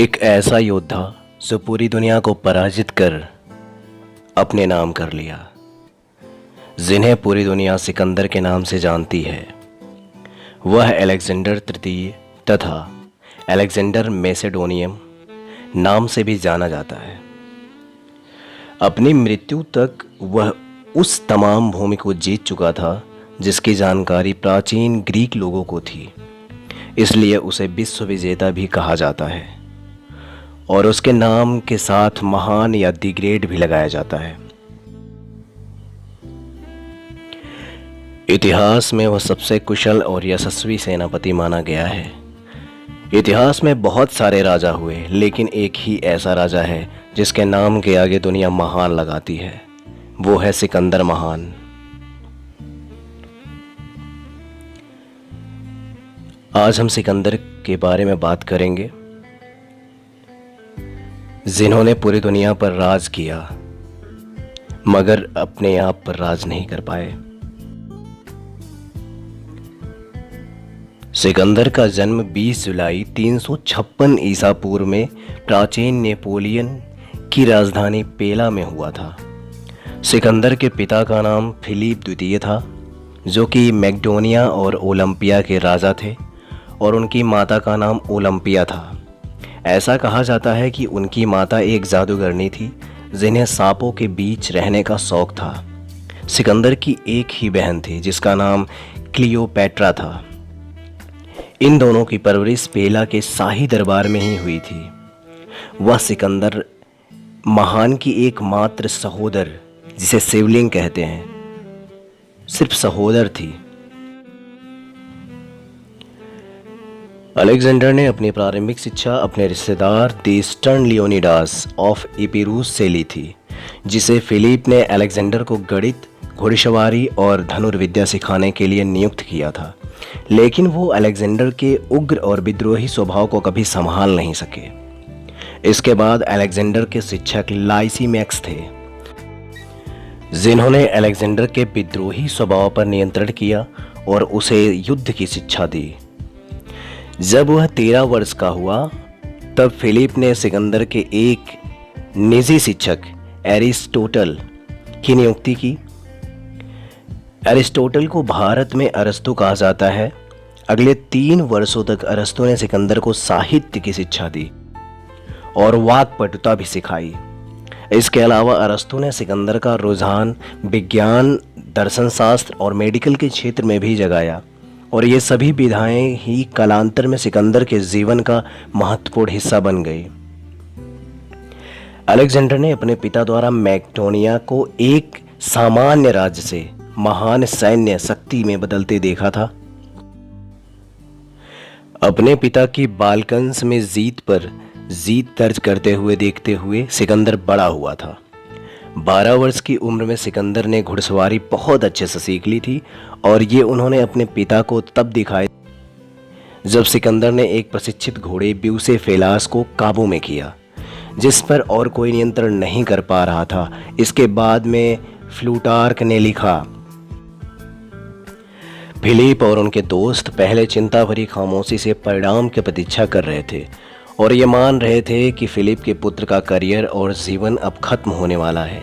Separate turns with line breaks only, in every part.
एक ऐसा योद्धा जो पूरी दुनिया को पराजित कर अपने नाम कर लिया, जिन्हें पूरी दुनिया सिकंदर के नाम से जानती है, वह अलेक्जेंडर तृतीय तथा अलेक्जेंडर मैसेडोनियन नाम से भी जाना जाता है। अपनी मृत्यु तक वह उस तमाम भूमि को जीत चुका था जिसकी जानकारी प्राचीन ग्रीक लोगों को थी, इसलिए उसे विश्व विजेता भी कहा जाता है और उसके नाम के साथ महान या द ग्रेट भी लगाया जाता है। इतिहास में वह सबसे कुशल और यशस्वी सेनापति माना गया है। इतिहास में बहुत सारे राजा हुए, लेकिन एक ही ऐसा राजा है जिसके नाम के आगे दुनिया महान लगाती है, वो है सिकंदर महान। आज हम सिकंदर के बारे में बात करेंगे, जिन्होंने पूरी दुनिया पर राज किया मगर अपने आप पर राज नहीं कर पाए। सिकंदर का जन्म 20 जुलाई 356 ईसा पूर्व में प्राचीन नेपोलियन की राजधानी पेला में हुआ था। सिकंदर के पिता का नाम फिलिप द्वितीय था, जो कि मैक्डोनिया और ओलंपिया के राजा थे, और उनकी माता का नाम ओलंपिया था। ऐसा कहा जाता है कि उनकी माता एक जादूगरनी थी जिन्हें सांपों के बीच रहने का शौक था। सिकंदर की एक ही बहन थी जिसका नाम क्लियोपैट्रा था। इन दोनों की परवरिश पेला के शाही दरबार में ही हुई थी। वह सिकंदर महान की एकमात्र सहोदर, जिसे शिवलिंग कहते हैं, सिर्फ सहोदर थी। अलेक्जेंडर ने अपनी प्रारंभिक शिक्षा अपने रिश्तेदार ईस्टर्न लियोनिडास ऑफ इपिरूस से ली थी, जिसे फिलिप ने अलेक्जेंडर को गणित, घुड़सवारी और धनुर्विद्या सिखाने के लिए नियुक्त किया था, लेकिन वो अलेक्जेंडर के उग्र और विद्रोही स्वभाव को कभी संभाल नहीं सके। इसके बाद अलेक्जेंडर के शिक्षक लाइसीमैक्स थे, जिन्होंने अलेक्जेंडर के विद्रोही स्वभाव पर नियंत्रण किया और उसे युद्ध की शिक्षा दी। जब वह 13 वर्ष का हुआ तब फिलिप ने सिकंदर के एक निजी शिक्षक एरिस्टोटल की नियुक्ति की। एरिस्टोटल को भारत में अरस्तु कहा जाता है। अगले 3 वर्षों तक अरस्तु ने सिकंदर को साहित्य की शिक्षा दी और वाक्पटुता भी सिखाई। इसके अलावा अरस्तु ने सिकंदर का रुझान विज्ञान, दर्शन शास्त्र और मेडिकल के क्षेत्र में भी जगाया, और ये सभी विधाएं ही कालांतर में सिकंदर के जीवन का महत्वपूर्ण हिस्सा बन गई। अलेक्जेंडर ने अपने पिता द्वारा मैक्डोनिया को एक सामान्य राज्य से महान सैन्य शक्ति में बदलते देखा था। अपने पिता की बाल्कन्स में जीत पर जीत दर्ज करते हुए देखते हुए सिकंदर बड़ा हुआ था। 12 वर्ष की उम्र में सिकंदर ने घुड़सवारी बहुत अच्छे से सीख ली थी, और ये उन्होंने अपने पिता को तब दिखाया जब सिकंदर ने एक प्रशिक्षित घोड़े ब्यूसेफेलास को काबू में किया, जिस पर और कोई नियंत्रण नहीं कर पा रहा था। इसके बाद में फ्लूटार्क ने लिखा, फिलिप और उनके दोस्त पहले चिंता भरी खामोशी से परिणाम की प्रतीक्षा कर रहे थे और ये मान रहे थे कि फिलिप के पुत्र का करियर और जीवन अब खत्म होने वाला है।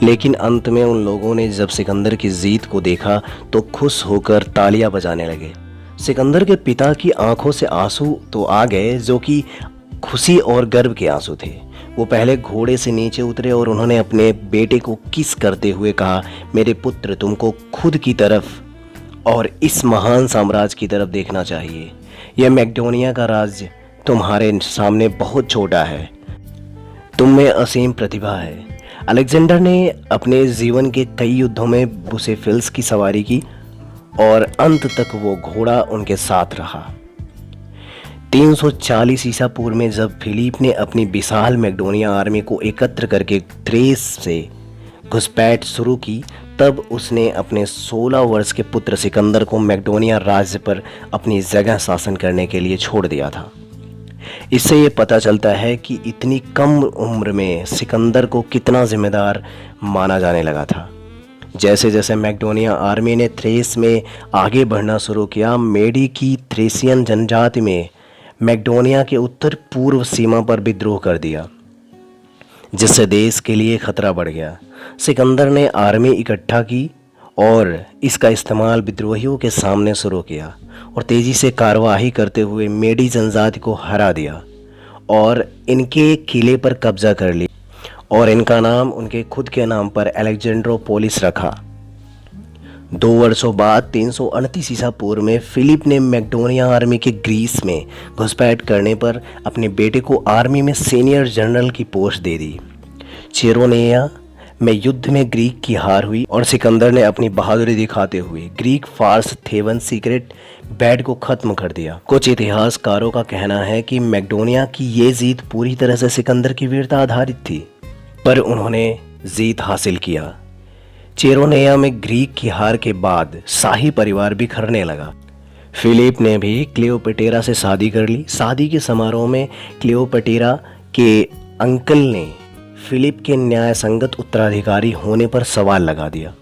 लेकिन अंत में उन लोगों ने जब सिकंदर की जीत को देखा तो खुश होकर तालियां बजाने लगे। सिकंदर के पिता की आंखों से आंसू तो आ गए, जो कि खुशी और गर्व के आंसू थे। वो पहले घोड़े से नीचे उतरे और उन्होंने अपने बेटे को किस करते हुए कहा, मेरे पुत्र, तुमको खुद की तरफ और इस महान साम्राज्य की तरफ देखना चाहिए। यह मैक्डोनिया का राज्य तुम्हारे सामने बहुत छोटा है, तुम में असीम प्रतिभा है। अलेक्जेंडर ने अपने जीवन के कई युद्धों में बुसेफिल्स की सवारी की और अंत तक वो घोड़ा उनके साथ रहा। 340 ईसा पूर्व में जब फिलिप ने अपनी विशाल मैक्डोनिया आर्मी को एकत्र करके थ्रेस से घुसपैठ शुरू की, तब उसने अपने 16 वर्ष के पुत्र सिकंदर को मैक्डोनिया राज्य पर अपनी जगह शासन करने के लिए छोड़ दिया था। इससे ये पता चलता है कि इतनी कम उम्र में सिकंदर को कितना जिम्मेदार माना जाने लगा था। जैसे जैसे मैक्डोनिया आर्मी ने थ्रेस में आगे बढ़ना शुरू किया, मेडी की थ्रेसियन जनजाति में मैकेडोनिया के उत्तर पूर्व सीमा पर विद्रोह कर दिया, जिससे देश के लिए खतरा बढ़ गया। सिकंदर ने आर्मी इकट्ठा की और इसका इस्तेमाल विद्रोहियों के सामने शुरू किया और तेज़ी से कार्यवाही करते हुए मेडी जनजाति को हरा दिया और इनके किले पर कब्जा कर लिया और इनका नाम उनके खुद के नाम पर अलेक्जेंड्रोपोलिस रखा। 2 वर्षों बाद 338 ईसा पूर्व में फिलिप ने मैकेडोनिया आर्मी के ग्रीस में घुसपैठ करने पर अपने बेटे को आर्मी में सीनियर जनरल की पोस्ट दे दी। चेरोनेया में युद्ध में ग्रीक की हार हुई और सिकंदर ने अपनी बहादुरी दिखाते हुए ग्रीक फार्स थेवन सीक्रेट बैड को खत्म कर दिया। कुछ इतिहासकारों का कहना है कि मैकेडोनिया की ये जीत पूरी तरह से सिकंदर की वीरता आधारित थी, पर उन्होंने जीत हासिल किया। चेरोनेया में ग्रीक की हार के बाद शाही परिवार बिखरने लगा। फिलिप ने भी क्लियोपेट्रा से शादी कर ली। शादी के समारोह में क्लियोपेट्रा के अंकल ने फिलिप के न्यायसंगत उत्तराधिकारी होने पर सवाल लगा दिया।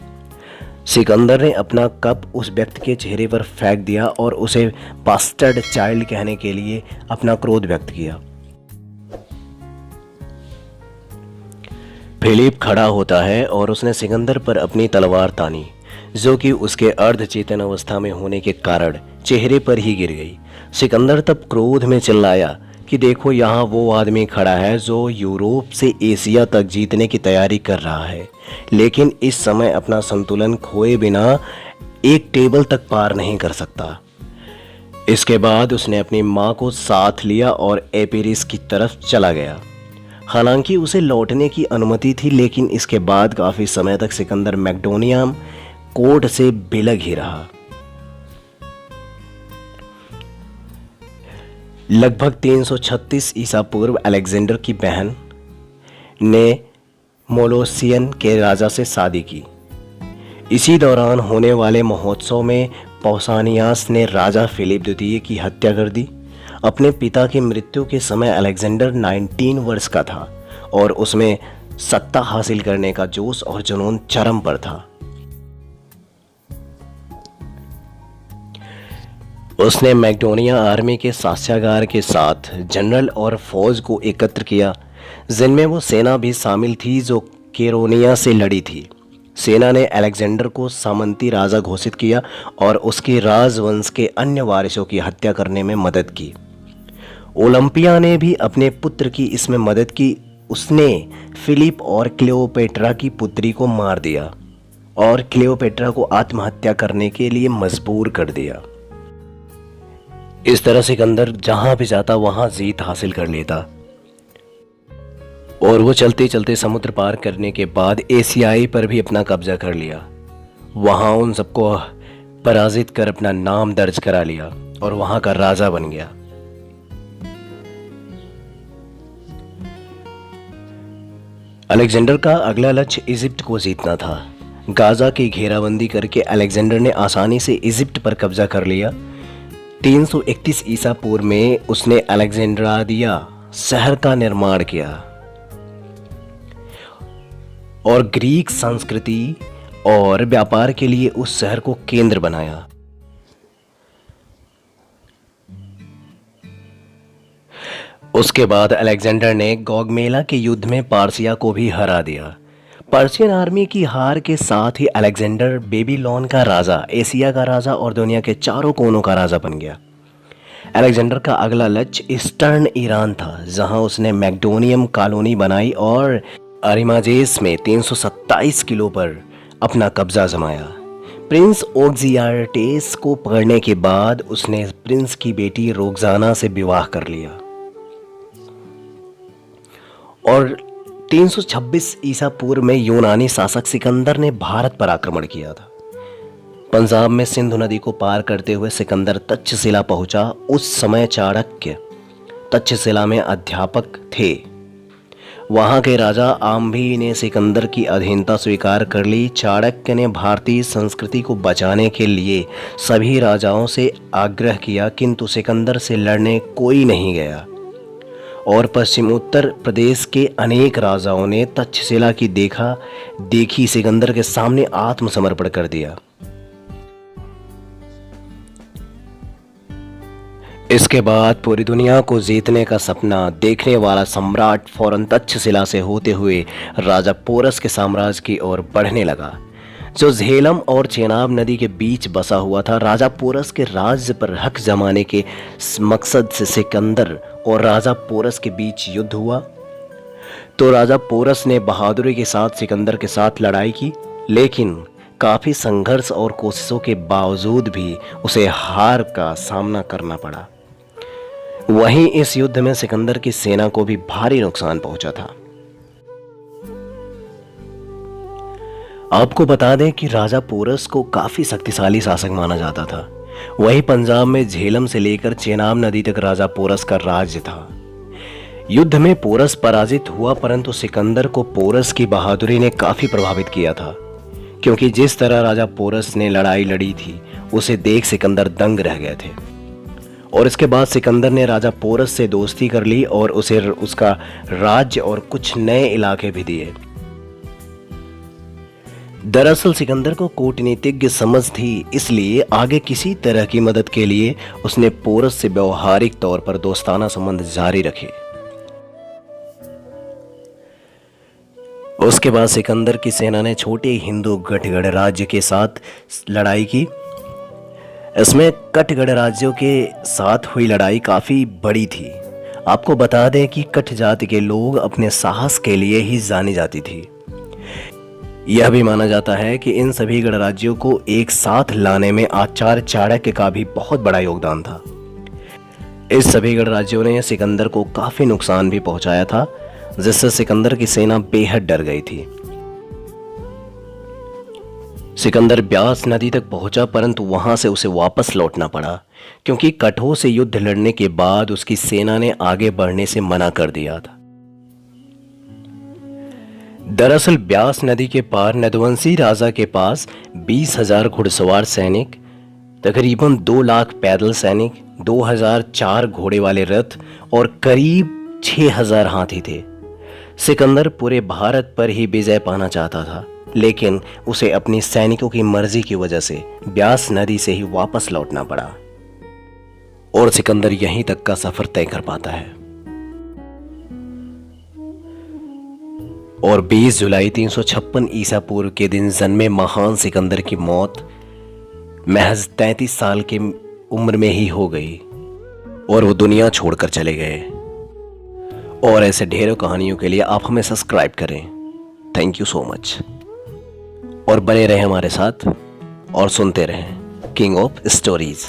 सिकंदर ने अपना कप उस व्यक्ति के चेहरे पर फेंक दिया और उसे बास्टर्ड चाइल्ड कहने के लिए अपना क्रोध व्यक्त किया। फिलिप खड़ा होता है और उसने सिकंदर पर अपनी तलवार तानी, जो कि उसके अर्धचेतन अवस्था में होने के कारण चेहरे पर ही गिर गई। सिकंदर तब क्रोध में चिल्लाया कि देखो, यहाँ वो आदमी खड़ा है जो यूरोप से एशिया तक जीतने की तैयारी कर रहा है, लेकिन इस समय अपना संतुलन खोए बिना एक टेबल तक पार नहीं कर सकता। इसके बाद उसने अपनी माँ को साथ लिया और एपिरिस की तरफ चला गया। हालांकि उसे लौटने की अनुमति थी, लेकिन इसके बाद काफ़ी समय तक सिकंदर मैकेडोनिया कोर्ट से बिलग ही रहा। लगभग 336 ईसा पूर्व अलेक्जेंडर की बहन ने मोलोसियन के राजा से शादी की। इसी दौरान होने वाले महोत्सव में पौसानियास ने राजा फिलिप द्वितीय की हत्या कर दी। अपने पिता की मृत्यु के समय अलेक्जेंडर 19 वर्ष का था और उसमें सत्ता हासिल करने का जोश और जुनून चरम पर था। उसने मैकेडोनिया आर्मी के साक्ष्यागार के साथ जनरल और फौज को एकत्र किया, जिनमें वो सेना भी शामिल थी जो केरोनिया से लड़ी थी। सेना ने अलेक्जेंडर को सामंती राजा घोषित किया और उसके राजवंश के अन्य वारिसों की हत्या करने में मदद की। ओलंपिया ने भी अपने पुत्र की इसमें मदद की। उसने फिलिप और क्लियोपेट्रा की पुत्री को मार दिया और क्लियोपेट्रा को आत्महत्या करने के लिए मजबूर कर दिया। इस तरह सिकंदर जहां भी जाता वहां जीत हासिल कर लेता और वो चलते चलते समुद्र पार करने के बाद एशियाई पर भी अपना कब्जा कर लिया। वहां उन सबको पराजित कर अपना नाम दर्ज करा लिया और वहां का राजा बन गया। अलेक्जेंडर का अगला लक्ष्य इजिप्ट को जीतना था। गाजा की घेराबंदी करके अलेक्जेंडर ने आसानी से इजिप्ट पर कब्जा कर लिया। 331 ईसा पूर्व में उसने अलेक्जेंड्रिया शहर का निर्माण किया और ग्रीक संस्कृति और व्यापार के लिए उस शहर को केंद्र बनाया। उसके बाद अलेक्जेंडर ने गौगमेला के युद्ध में पार्सिया को भी हरा दिया। पर्शियन आर्मी की हार के साथ ही अलेक्जेंडर बेबीलोन का राजा, एशिया का राजा और दुनिया के चारों कोनों का राजा बन गया। अलेक्जेंडर का अगला लक्ष्य ईस्टर्न ईरान था, जहां उसने मैकेडोनियम कॉलोनी बनाई और अरिमाजेस में 327 किलो पर अपना कब्जा जमाया। प्रिंस ओक्जियार्टेस को पकड़ने के बाद उसने प्रिंस की बेटी रोक्साना से विवाह कर लिया और 326 ईसा पूर्व में यूनानी शासक सिकंदर ने भारत पर आक्रमण किया था। पंजाब में सिंधु नदी को पार करते हुए सिकंदर तक्षशिला पहुंचा। उस समय चाणक्य तक्षशिला में अध्यापक थे। वहां के राजा आम्भी ने सिकंदर की अधीनता स्वीकार कर ली। चाणक्य ने भारतीय संस्कृति को बचाने के लिए सभी राजाओं से आग्रह किया, किंतु सिकंदर से लड़ने कोई नहीं गया और पश्चिम उत्तर प्रदेश के अनेक राजाओं ने तक्षशिला की देखी सिकंदर के सामने आत्मसमर्पण कर दिया। इसके बाद पूरी दुनिया को जीतने का सपना देखने वाला सम्राट फौरन तक्षशिला से होते हुए राजा पोरस के साम्राज्य की ओर बढ़ने लगा, जो झेलम और चेनाब नदी के बीच बसा हुआ था। राजा पोरस के राज्य पर हक जमाने के मकसद से सिकंदर और राजा पोरस के बीच युद्ध हुआ। तो राजा पोरस ने बहादुरी के साथ सिकंदर के साथ लड़ाई की, लेकिन काफ़ी संघर्ष और कोशिशों के बावजूद भी उसे हार का सामना करना पड़ा। वहीं इस युद्ध में सिकंदर की सेना को भी भारी नुकसान पहुंचा था। आपको बता दें कि राजा पोरस को काफी शक्तिशाली शासक माना जाता था। वहीं पंजाब में झेलम से लेकर चेनाब नदी तक राजा पोरस का राज्य था। युद्ध में पोरस पराजित हुआ, परंतु सिकंदर को पोरस की बहादुरी ने काफी प्रभावित किया था, क्योंकि जिस तरह राजा पोरस ने लड़ाई लड़ी थी उसे देख सिकंदर दंग रह गए थे। और इसके बाद सिकंदर ने राजा पोरस से दोस्ती कर ली और उसे उसका राज्य और कुछ नए इलाके भी दिए। दरअसल सिकंदर को कूटनीतिज्ञ समझ थी, इसलिए आगे किसी तरह की मदद के लिए उसने पोरस से व्यवहारिक तौर पर दोस्ताना संबंध जारी रखे। उसके बाद सिकंदर की सेना ने छोटे हिंदू कठगढ़ राज्य के साथ लड़ाई की। इसमें कठगढ़ राज्यों के साथ हुई लड़ाई काफी बड़ी थी। आपको बता दें कि कठ जाति के लोग अपने साहस के लिए ही जानी जाती थी। यह भी माना जाता है कि इन सभी गणराज्यों को एक साथ लाने में आचार्य चाणक्य का भी बहुत बड़ा योगदान था। इस सभी गणराज्यों ने सिकंदर को काफी नुकसान भी पहुंचाया था, जिससे सिकंदर की सेना बेहद डर गई थी। सिकंदर ब्यास नदी तक पहुंचा, परंतु वहां से उसे वापस लौटना पड़ा, क्योंकि कठों से युद्ध लड़ने के बाद उसकी सेना ने आगे बढ़ने से मना कर दिया था। दरअसल ब्यास नदी के पार नदवंशी राजा के पास 20,000 घुड़सवार सैनिक, तकरीबन 2 लाख पैदल सैनिक, 2,004 घोड़े वाले रथ और करीब 6,000 हाथी थे। सिकंदर पूरे भारत पर ही विजय पाना चाहता था, लेकिन उसे अपनी सैनिकों की मर्जी की वजह से ब्यास नदी से ही वापस लौटना पड़ा और सिकंदर यहीं तक का सफर तय कर पाता है। और 20 जुलाई 356 ईसा पूर्व के दिन जन्मे महान सिकंदर की मौत महज 33 साल की उम्र में ही हो गई और वो दुनिया छोड़कर चले गए। और ऐसे ढेरों कहानियों के लिए आप हमें सब्सक्राइब करें। Thank you so much. और बने रहें हमारे साथ और सुनते रहें किंग ऑफ स्टोरीज।